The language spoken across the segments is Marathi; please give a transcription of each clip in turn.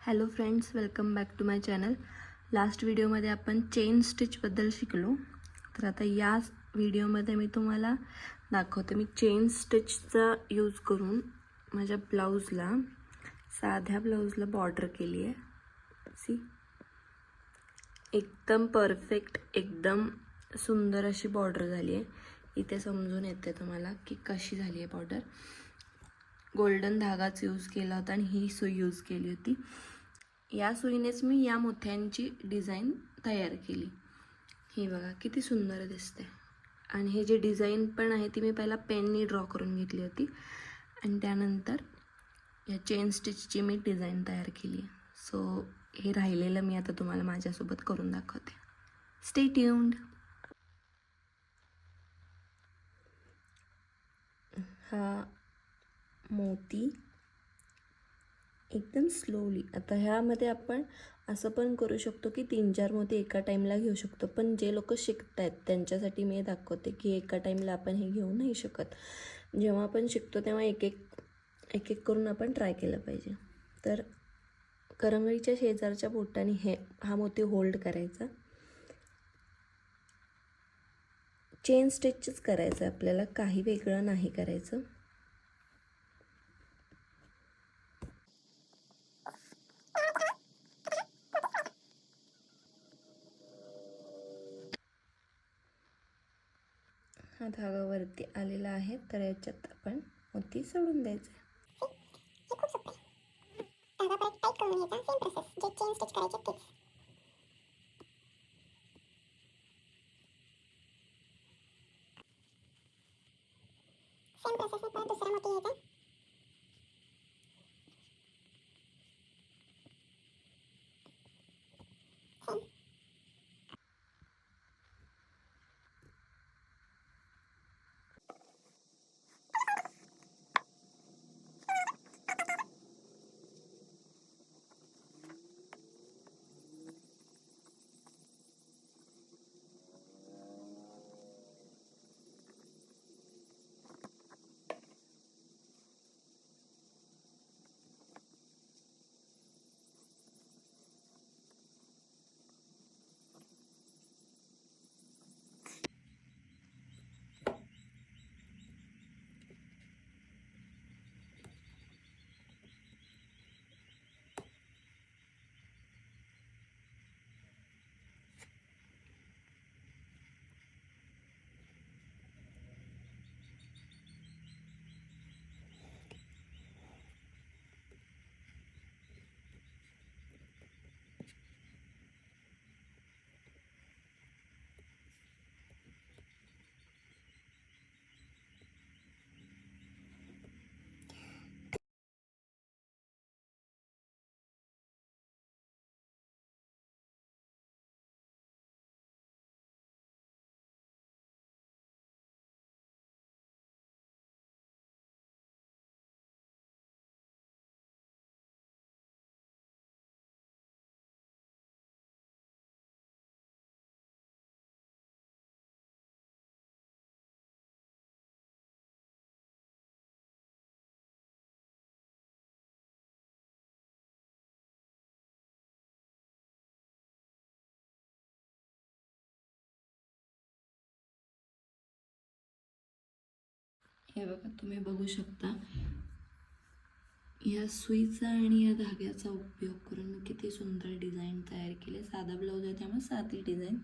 Hello friends, welcome back to my channel. Last व्हिडिओमध्ये आपण चेन स्टिचबद्दल शिकलो. तर आता या व्हिडिओमध्ये मी तुम्हाला दाखवते. मी चेन स्टिचचा यूज करून माझ्या ब्लाऊजला, साध्या ब्लाऊजला बॉर्डर केली आहे. सी, एकदम परफेक्ट, एकदम सुंदर अशी बॉर्डर झाली आहे. इथे समजून येते तुम्हाला की कशी झाली आहे बॉर्डर. गोल्डन धागाच यूज केला होता आणि ही सुई यूज केली होती. या सुईनेच मी या मोत्यांची डिझाईन तयार केली. ही बघा किती सुंदर दिसते. आणि हे जे डिझाईन पण आहे ती मी पहिला पेननी ड्रॉ करून घेतली होती आणि त्यानंतर या चेन स्टिचची मी डिझाईन तयार केली. सो हे राहिलेलं मी आता तुम्हाला माझ्यासोबत करून दाखवते. Stay tuned. हा मोती एकदम स्लोली, आता ह्यामध्ये आपण असं पण करू शकतो की 3-4 मोती एका टाईमला घेऊ शकतो. पण जे लोक शिकत आहेत त्यांच्यासाठी मी दाखवते की एका टाईमला आपण हे घेऊ नाही शकत. जेव्हा आपण शिकतो तेव्हा एक एक करून आपण ट्राय केलं पाहिजे. तर करंगळीच्या शेजारच्या बोटाने हा मोती होल्ड करायचा. चेन स्टिचच करायचं आपल्याला, काही वेगळं नाही करायचं. हा धागा वरती आलेला आहे, तर याच्यात आपण मोती सोडून द्यायचे. धागा परत टाईट करून घ्यायचा. सेम प्रोसेस जे चेन स्टिच करायचे तेच. सेम प्रोसेसने परत दुसरा मोती घ्यायचा. सेम. हे बघा, तुम्ही बघू शकता या सुईचा आणि या धाग्याचा उपयोग करून मी किती सुंदर डिझाईन तयार केले. साधा ब्लाऊज आहे त्यामुळे साधी डिझाईन.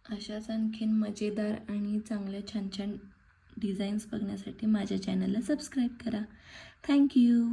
अशाच आणखीन मजेदार आणि चांगल्या छान छान डिझाईन्स बघण्यासाठी माझ्या चॅनलला सबस्क्राईब करा. थँक्यू.